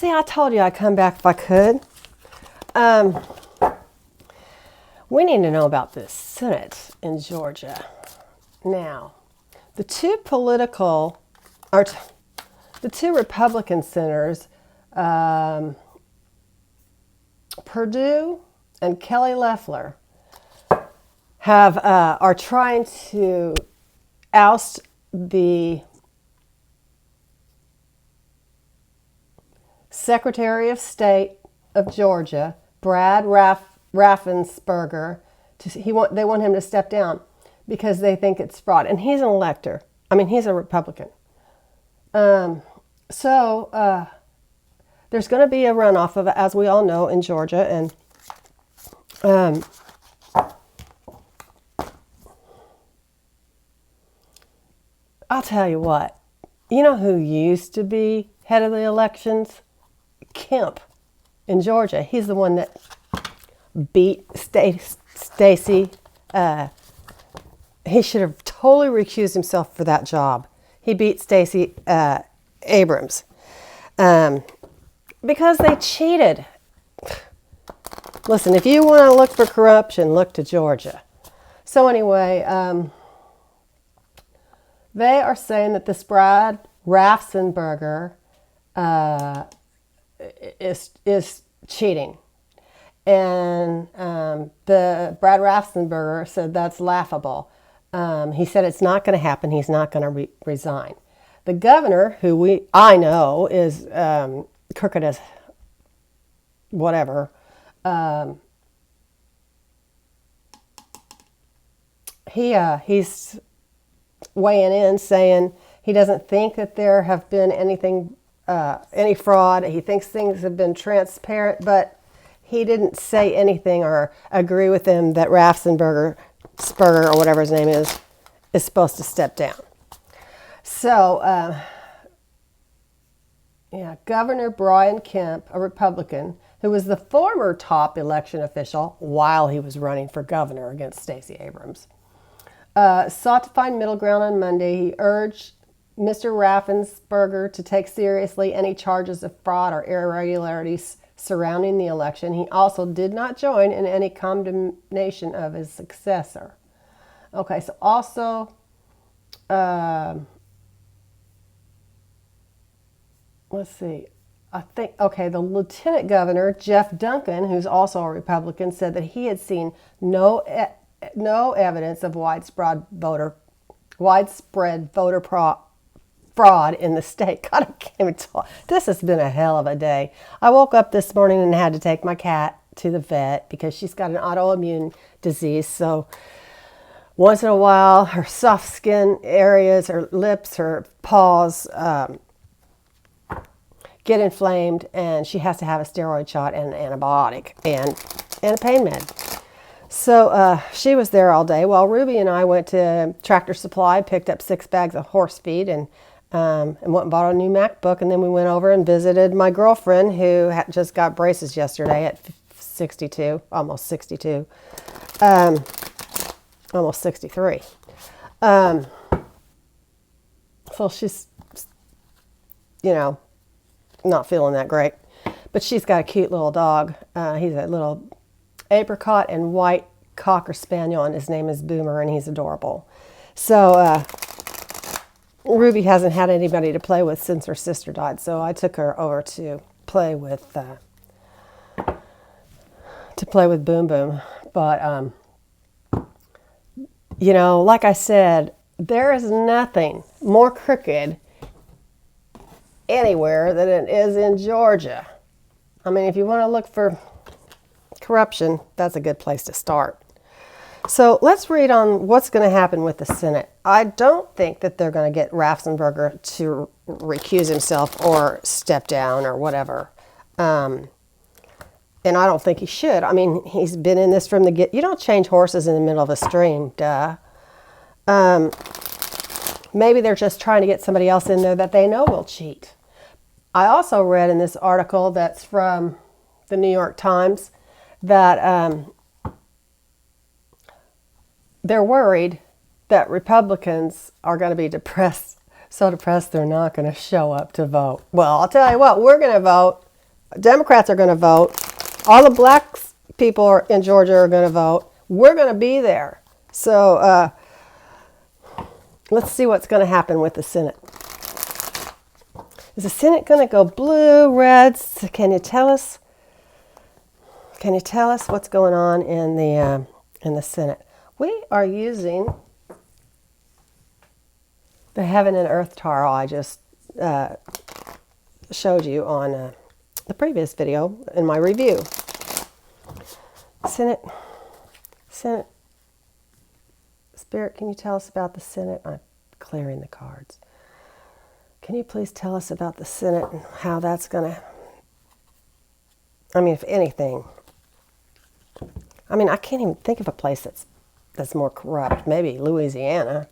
See, I told you I'd come back if I could. We need to know about this Senate in Georgia. Now, the two Republican senators, Perdue and Kelly Loeffler, are trying to oust the Secretary of State of Georgia, Brad Raffensperger. They want him to step down because they think it's fraud, and he's an elector. I mean, he's a Republican. So there's going to be a runoff of it, as we all know, in Georgia, and I'll tell you what. You know who used to be head of the elections? Kemp in Georgia. He's the one that beat Stacey. He should have totally recused himself for that job. He beat Stacey Abrams because they cheated. Listen, if you want to look for corruption, look to Georgia. So anyway, they are saying that this Brad Raffensperger is cheating. And the Brad Raffensperger said that's laughable. He said it's not going to happen. He's not going to resign. The governor, who I know is crooked as whatever, he's weighing in, saying he doesn't think that there have been any fraud. He thinks things have been transparent, but he didn't say anything or agree with him that Raffensperger, or whatever his name is supposed to step down. So, Governor Brian Kemp, a Republican, who was the former top election official while he was running for governor against Stacey Abrams, sought to find middle ground on Monday. He urged Mr. Raffensperger to take seriously any charges of fraud or irregularities surrounding the election. He also did not join in any condemnation of his successor. Okay, so also, let's see. The lieutenant governor, Jeff Duncan, who's also a Republican, said that he had seen no evidence of widespread voter fraud in the state. God, I can't even talk. This has been a hell of a day. I woke up this morning and had to take my cat to the vet because she's got an autoimmune disease. So once in a while, her soft skin areas, her lips, her paws get inflamed, and she has to have a steroid shot and an antibiotic and a pain med. So she was there all day while Ruby and I went to Tractor Supply, picked up 6 bags of horse feed, and went and bought a new MacBook. And then we went over and visited my girlfriend, who just got braces yesterday at 62, almost 62, almost 63. So she's, not feeling that great. But she's got a cute little dog. He's a little apricot and white Cocker Spaniel, and his name is Boomer, and he's adorable. So Ruby hasn't had anybody to play with since her sister died, so I took her over to play with Boom Boom. But like I said, there is nothing more crooked anywhere than it is in Georgia. I mean, if you want to look for corruption, that's a good place to start. So let's read on what's going to happen with the Senate. I don't think that they're going to get Raffensperger to recuse himself or step down or whatever. And I don't think he should. I mean, he's been in this from the get. You don't change horses in the middle of a stream, duh. Maybe they're just trying to get somebody else in there that they know will cheat. I also read in this article that's from the New York Times that they're worried that Republicans are going to be so depressed they're not going to show up to vote. Well, I'll tell you what, we're going to vote. Democrats are going to vote. All the black people in Georgia are going to vote. We're going to be there. So let's see what's going to happen with the Senate. Is the Senate going to go blue, red? Can you tell us? Can you tell us what's going on in the Senate? We are using the Heaven and Earth Tarot I just showed you on the previous video in my review. Senate, Spirit, can you tell us about the Senate? I'm clearing the cards. Can you please tell us about the Senate and how that's going to, I mean, if anything, I mean, I can't even think of a place that's more corrupt. Maybe Louisiana.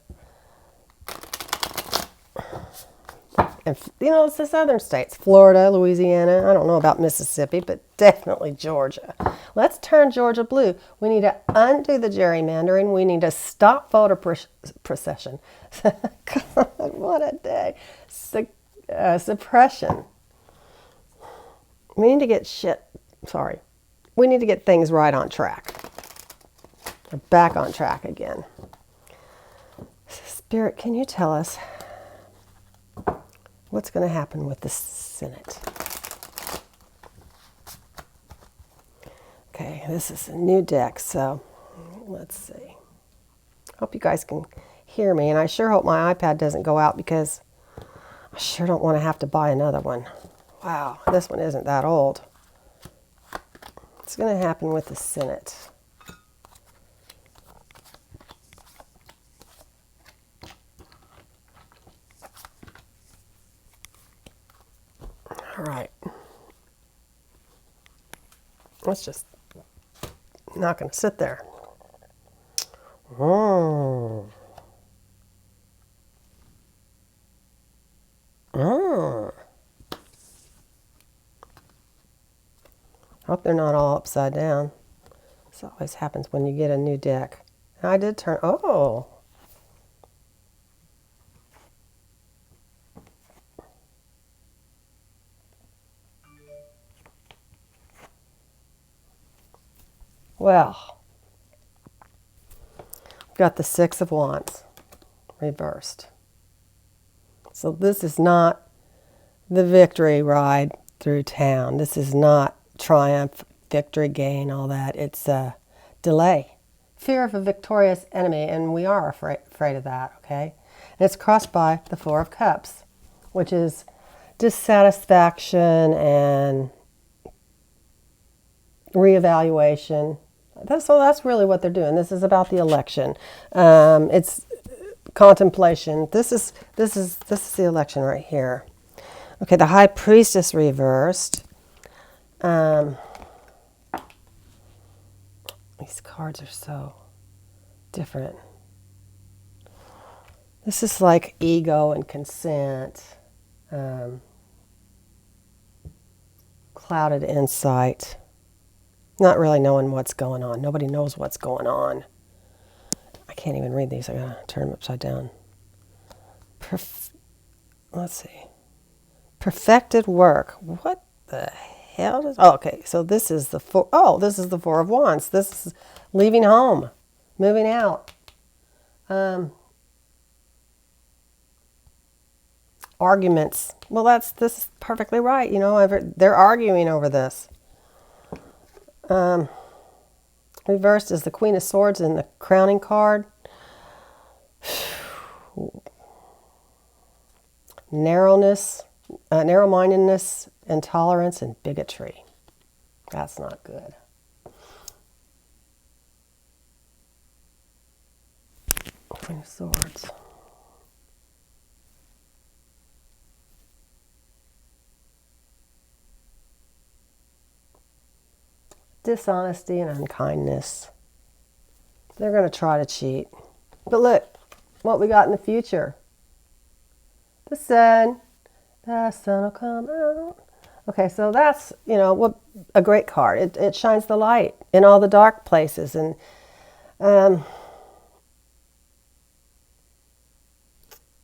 And, you know, it's the southern states, Florida, Louisiana. I don't know about Mississippi, but definitely Georgia. Let's turn Georgia blue. We need to undo the gerrymandering. We need to stop voter procession. God, what a day. Suppression. We need to get we need to get things right on track. We're back on track again. Spirit, can you tell us what's going to happen with the Senate? Okay, this is a new deck, so let's see. Hope you guys can hear me, and I sure hope my iPad doesn't go out because I sure don't want to have to buy another one. Wow, this one isn't that old. What's going to happen with the Senate? All right. Let's just not going to sit there. Oh. Oh. Hope they're not all upside down. This always happens when you get a new deck. I did turn, oh. Well, I've got the Six of Wands reversed. So this is not the victory ride through town. This is not triumph, victory, gain, all that. It's a delay. Fear of a victorious enemy, and we are afraid of that, okay? And it's crossed by the Four of Cups, which is dissatisfaction and reevaluation. So that's really what they're doing. This is about the election. It's contemplation. This is the election right here. Okay, the High Priestess reversed. These cards are so different. This is like ego and consent. Clouded insight. Not really knowing what's going on. Nobody knows what's going on. I can't even read these. I gotta turn them upside down. Let's see. Perfected work. What the hell is? Oh, okay. So this is the four. Oh, this is the Four of Wands. This is leaving home, moving out. Arguments. Well, this is perfectly right. You know, they're arguing over this. Reversed is the Queen of Swords in the crowning card. Narrowness, narrow-mindedness, intolerance, and bigotry. That's not good. Queen of Swords. Dishonesty and unkindness. They're going to try to cheat. But look what we got in the future. The sun will come out. Okay, so that's, you know, what a great card. It shines the light in all the dark places. And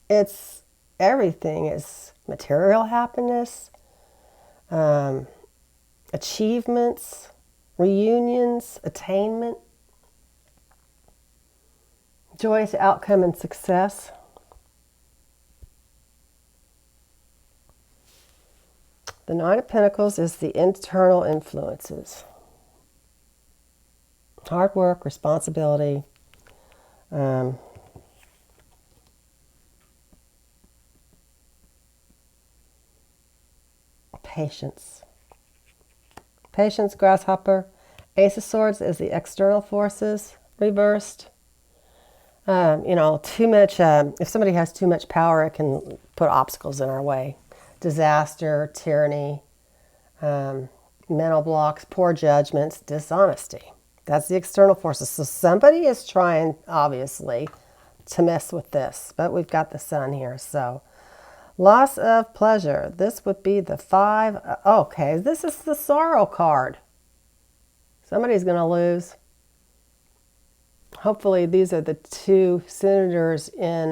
it's everything is material happiness, achievements, reunions, attainment, joyous outcome and success. The Nine of Pentacles is the internal influences. Hard work, responsibility, patience. Patience, grasshopper. Ace of Swords is the external forces reversed. Too much, if somebody has too much power, it can put obstacles in our way. Disaster, tyranny, mental blocks, poor judgments, dishonesty. That's the external forces. So somebody is trying, obviously, to mess with this. But we've got the Sun here. So loss of pleasure. This would be the 5. Okay, this is the Sorrow card. Somebody's going to lose. Hopefully these are the 2 senators in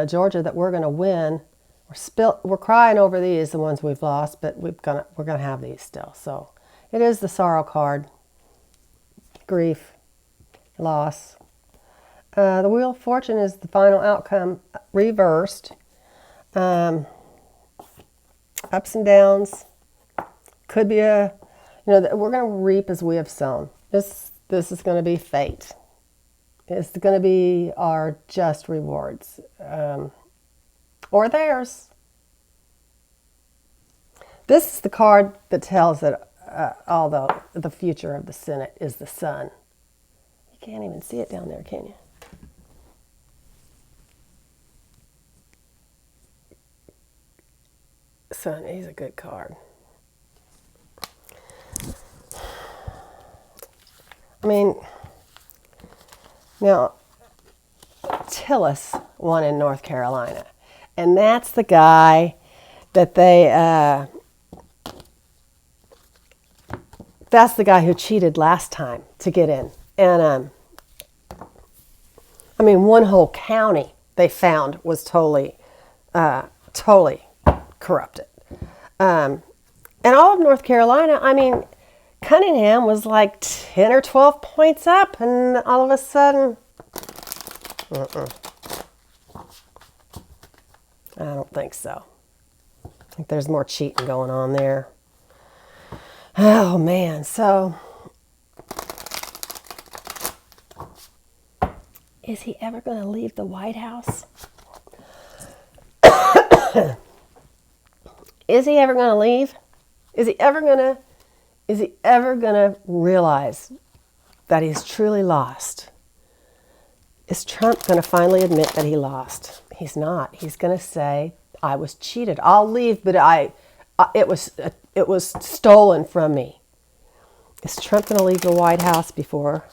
Georgia that we're going to win. We're crying over these, the ones we've lost, but we're gonna have these still. So it is the Sorrow card. Grief, loss. The Wheel of Fortune is the final outcome, reversed. Ups and downs. Could be we're going to reap as we have sown. This is going to be fate. It's going to be our just rewards. Or theirs. This is the card that tells that although the future of the Senate is the Sun. You can't even see it down there, can you? Sun, he's a good card. I mean, now, Tillis won in North Carolina. And that's the guy that that's the guy who cheated last time to get in. And, one whole county they found was totally corrupted. And all of North Carolina, Cunningham was like 10 or 12 points up, and all of a sudden, I don't think so. I think there's more cheating going on there. Oh, man. So, is he ever going to leave the White House? Is he ever going to leave? Is he ever going to realize that he's truly lost? Is Trump going to finally admit that he lost? He's not. He's going to say, I was cheated. I'll leave, but it was stolen from me. Is Trump going to leave the White House before?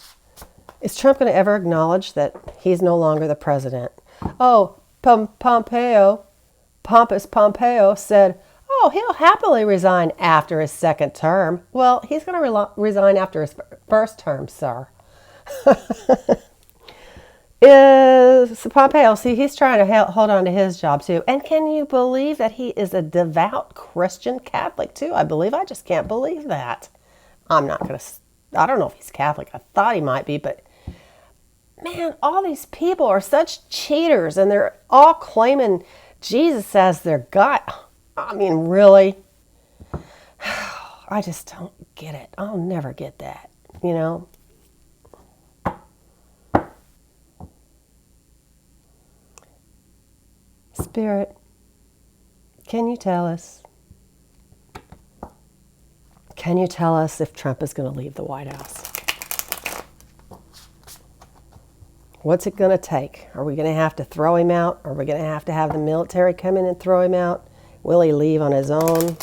Is Trump going to ever acknowledge that he's no longer the president? Oh, Pompeo said, oh, he'll happily resign after his second term. Well, he's going to resign after his first term, sir. Is Pompeo, see, he's trying to hold on to his job too. And can you believe that he is a devout Christian Catholic too? I just can't believe that. I don't know if he's Catholic. I thought he might be, but man, all these people are such cheaters and they're all claiming Jesus as their God. Really? I just don't get it. I'll never get that, Spirit, can you tell us? Can you tell us if Trump is going to leave the White House? What's it going to take? Are we going to have to throw him out? Are we going to have the military come in and throw him out? Will he leave on his own?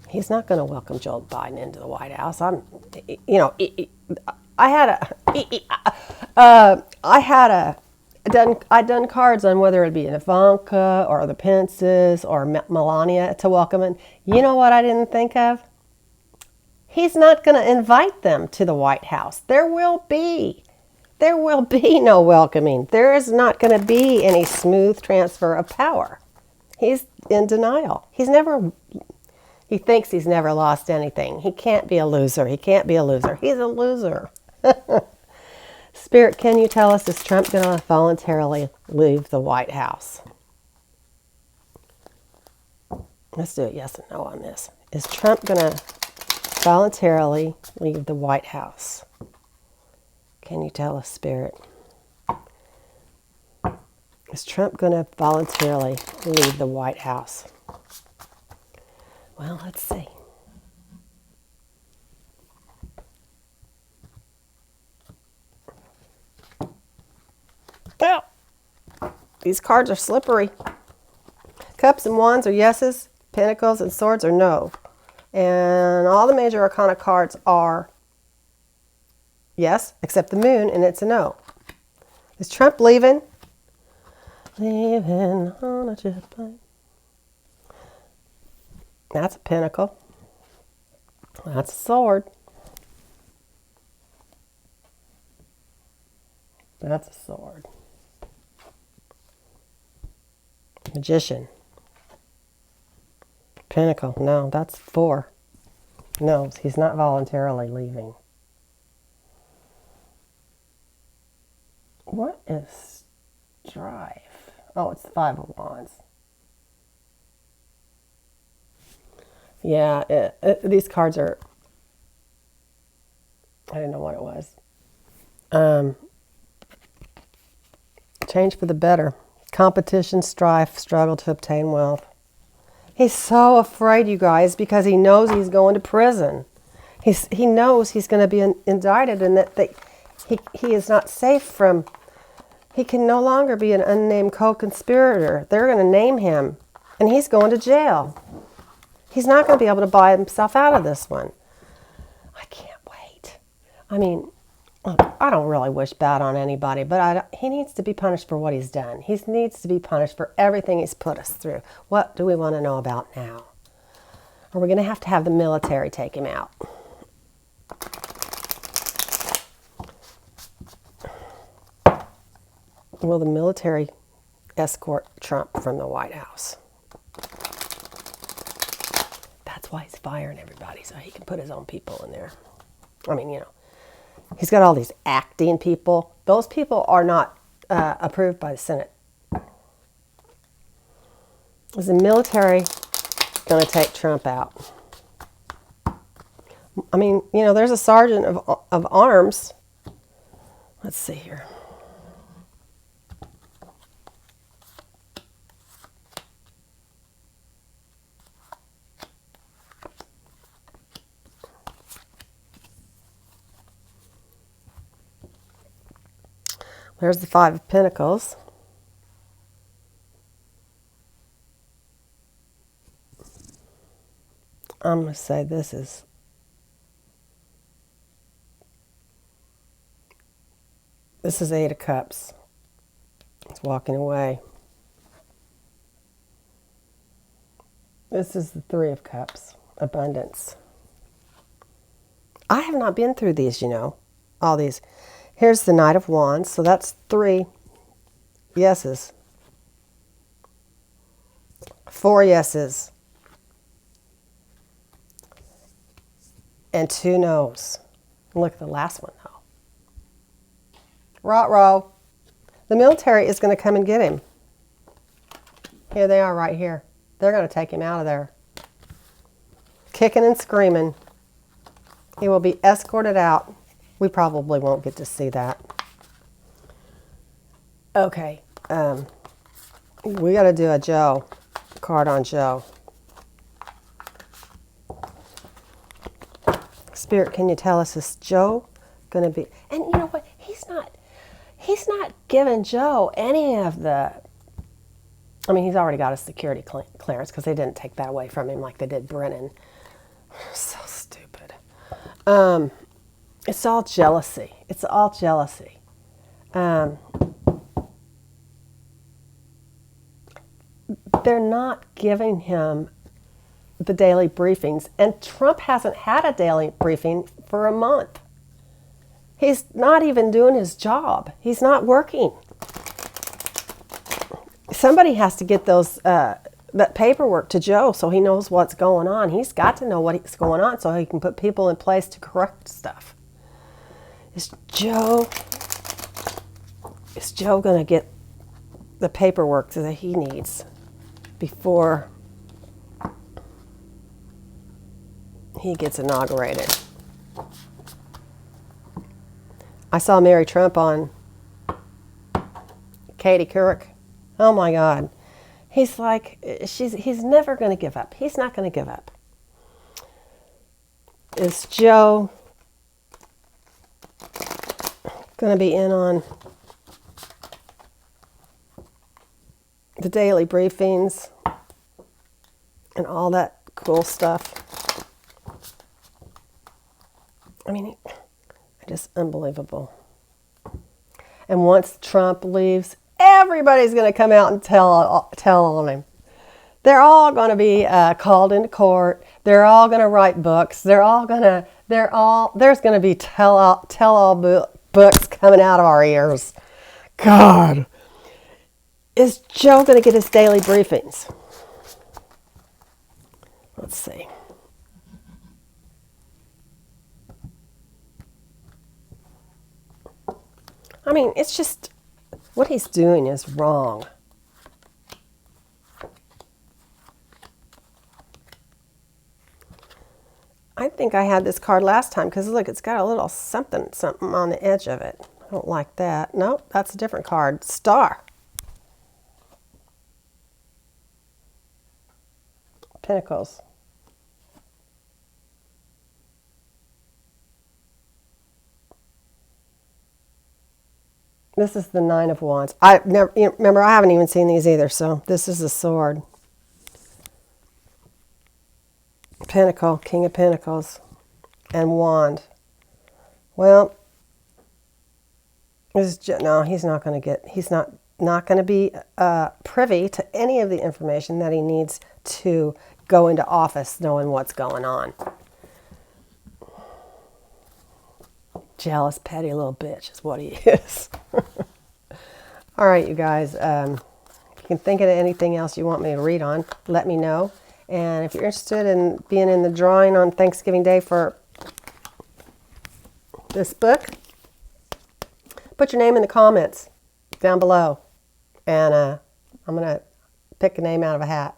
He's not going to welcome Joe Biden into the White House. I'd done cards on whether it'd be Ivanka or the Pences or Melania to welcome him. You know what I didn't think of? He's not going to invite them to the White House. There will be no welcoming. There is not going to be any smooth transfer of power. He's in denial. He thinks he's never lost anything. He can't be a loser. He can't be a loser. He's a loser. Spirit, can you tell us, is Trump going to voluntarily leave the White House? Let's do it yes and no on this. Is Trump going to voluntarily leave the White House? Can you tell us, Spirit? Is Trump going to voluntarily leave the White House? Well, let's see. Oh, these cards are slippery. Cups and wands are yeses. Pentacles and swords are no. And all the major arcana cards are yes, except the moon, and it's a no. Is Trump leaving? Leaving on a jet plane. That's a pentacle. That's a sword. That's a sword. Magician. Pentacle. No, that's 4. No, he's not voluntarily leaving. What is strife? Oh, it's the 5 of Wands. Yeah, these cards are, I didn't know what it was. Change for the better. Competition, strife, struggle to obtain wealth. He's so afraid, you guys, because he knows he's going to prison. He knows he's going to be indicted, and that he is not safe from, he can no longer be an unnamed co-conspirator. They're going to name him, and he's going to jail. He's not going to be able to buy himself out of this one. I can't wait. I mean, look, I don't really wish bad on anybody, but he needs to be punished for what he's done. He needs to be punished for everything he's put us through. What do we want to know about now? Are we going to have the military take him out? Will the military escort Trump from the White House? That's why he's firing everybody, so he can put his own people in there. I mean, you know, he's got all these acting people. Those people are not approved by the Senate. Is the military going to take Trump out? I mean, you know, there's a sergeant of arms. Let's see here. There's the 5 of Pentacles. I'm going to say this is Eight of Cups. It's walking away. This is the 3 of Cups. Abundance. I have not been through these, you know. All these. Here's the Knight of Wands, so that's 3 yeses. 4 yeses. And 2 no's. Look at the last one, though. Ruh-roh. The military is going to come and get him. Here they are right here. They're going to take him out of there. Kicking and screaming. He will be escorted out. We probably won't get to see that. Okay. We got to do a Joe. Card on Joe. Spirit, can you tell us, is Joe going to be... And you know what? He's not giving Joe any of the... I mean, he's already got a security clearance because they didn't take that away from him like they did Brennan. So stupid. It's all jealousy. It's all jealousy. They're not giving him the daily briefings, and Trump hasn't had a daily briefing for a month. He's not even doing his job. He's not working. Somebody has to get those that paperwork to Joe so he knows what's going on. He's got to know what's going on so he can put people in place to correct stuff. Is Joe going to get the paperwork that he needs before he gets inaugurated? I saw Mary Trump on Katie Couric. Oh my God. He's like, he's never going to give up. He's not going to give up. Is Joe going to be in on the daily briefings and all that cool stuff? I mean, just unbelievable. And once Trump leaves, everybody's going to come out and tell on him. They're all going to be called into court. They're all going to write books. There's going to be tell-all books coming out of our ears. God. Is Joe going to get his daily briefings? Let's see. I mean, it's just, what he's doing is wrong. I think I had this card last time because look, it's got a little something on the edge of it. I don't like that. Nope, that's a different card. Star. Pentacles. This is the Nine of Wands. Remember, I haven't even seen these either, so this is the Sword. Pentacle, King of Pentacles, and Wand. Well, no, he's not going to get, he's not going to be privy to any of the information that he needs to go into office knowing what's going on. Jealous, petty little bitch is what he is. All right, you guys. If you can think of anything else you want me to read on, let me know. And if you're interested in being in the drawing on Thanksgiving Day for this book, put your name in the comments down below. And I'm going to pick a name out of a hat.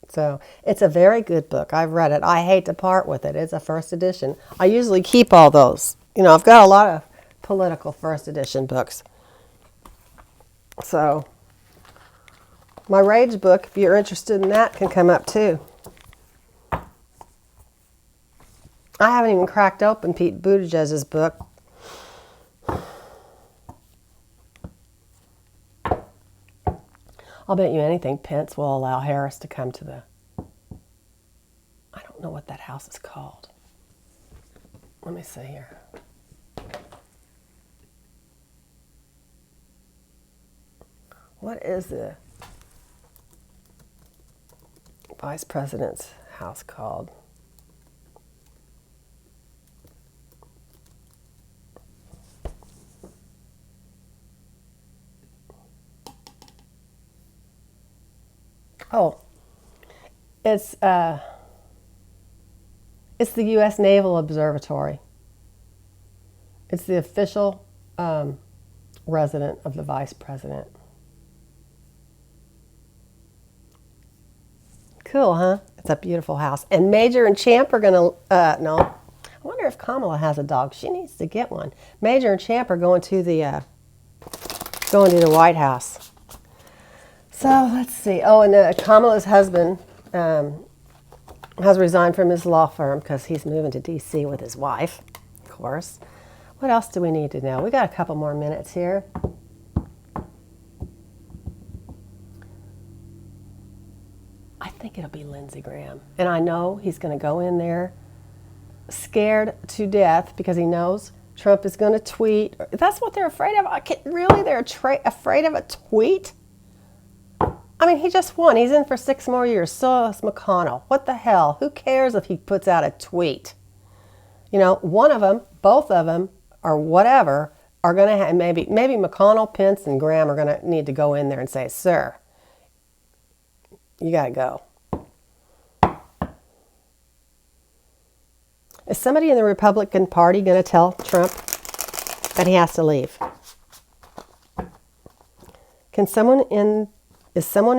So it's a very good book. I've read it. I hate to part with it. It's a first edition. I usually keep all those. You know, I've got a lot of political first edition books. So my Rage book, if you're interested in that, can come up too. I haven't even cracked open Pete Buttigieg's book. I'll bet you anything Pence will allow Harris to come to the... I don't know what that house is called. Let me see here. What is the Vice President's house called? Oh, it's the U.S. Naval Observatory. It's the official residence of the Vice President. Cool, huh? It's a beautiful house. And Major and Champ are going to, no. I wonder if Kamala has a dog. She needs to get one. Major and Champ are going to the White House. So let's see. Oh, and Kamala's husband has resigned from his law firm because he's moving to D.C. with his wife, of course. What else do we need to know? We got a couple more minutes here. I think it'll be Lindsey Graham. And I know he's going to go in there scared to death because he knows Trump is going to tweet. That's what they're afraid of. Really? They're afraid of a tweet? I mean, he just won. He's in for 6 more years. So is McConnell. What the hell? Who cares if he puts out a tweet? You know, one of them, both of them, or whatever, are going to have, maybe McConnell, Pence, and Graham are going to need to go in there and say, sir, You got to go. Is somebody in the Republican Party going to tell Trump that he has to leave? Is someone in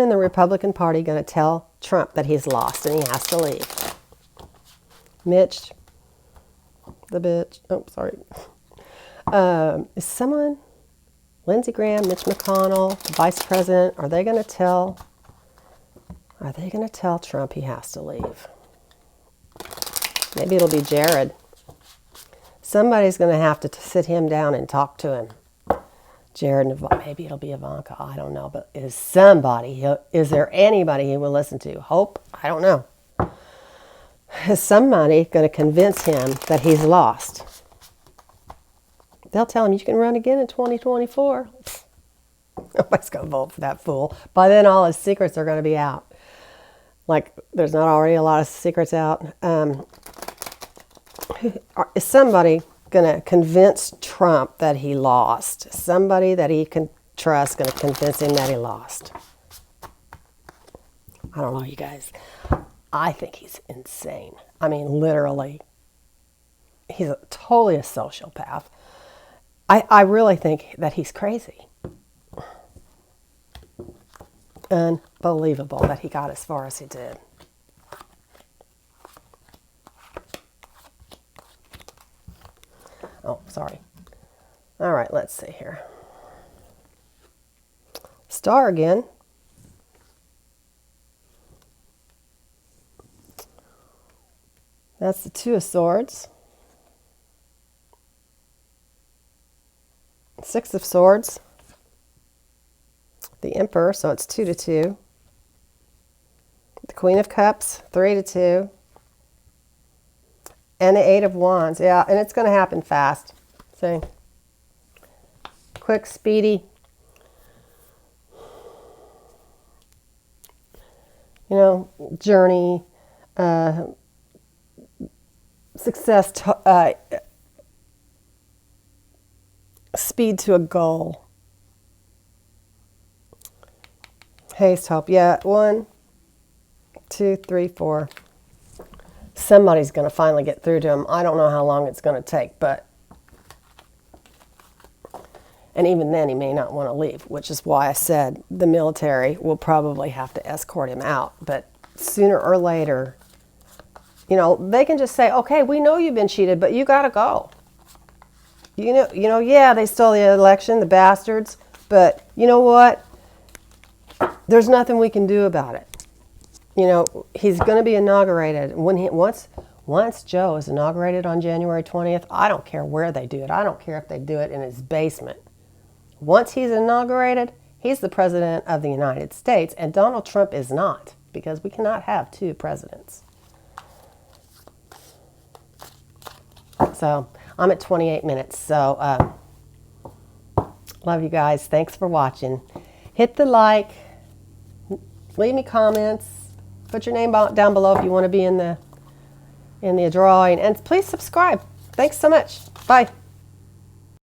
the Republican Party going to tell Trump that he's lost and he has to leave? Mitch, the bitch. Oh, sorry. Is someone, Lindsey Graham, Mitch McConnell, the Vice President, are they going to tell Trump he has to leave? Maybe it'll be Jared. Somebody's going to have to sit him down and talk to him. Jared, maybe it'll be Ivanka. I don't know. But is there anybody he will listen to? Hope? I don't know. Is somebody going to convince him that he's lost? They'll tell him you can run again in 2024. Nobody's going to vote for that fool. By then, all his secrets are going to be out. Like, there's not already a lot of secrets out. Is somebody going to convince Trump that he lost? Somebody that he can trust going to convince him that he lost? I don't know, you guys. I think he's insane. I mean, literally. He's totally a sociopath. I really think that he's crazy. Unbelievable that he got as far as he did. Oh, sorry. All right, let's see here. Star again. That's the Two of Swords. Six of Swords. The Emperor, so it's 2-2. The Queen of Cups, 3-2. And the Eight of Wands, yeah, and it's going to happen fast. See? Quick, speedy. Journey, success, speed to a goal. Haste, hope. Yeah, 1, 2, 3, 4. Somebody's going to finally get through to him. I don't know how long it's going to take, and even then he may not want to leave, which is why I said the military will probably have to escort him out. But sooner or later, they can just say, okay, we know you've been cheated, but you got to go. Yeah, they stole the election, the bastards, but you know what? There's nothing we can do about it. He's going to be inaugurated. Once Joe is inaugurated on January 20th, I don't care where they do it. I don't care if they do it in his basement. Once he's inaugurated, he's the president of the United States, and Donald Trump is not, because we cannot have two presidents. So I'm at 28 minutes. So love you guys. Thanks for watching. Hit the like. Leave me comments. Put your name down below if you want to be in the drawing. And please subscribe. Thanks so much. Bye.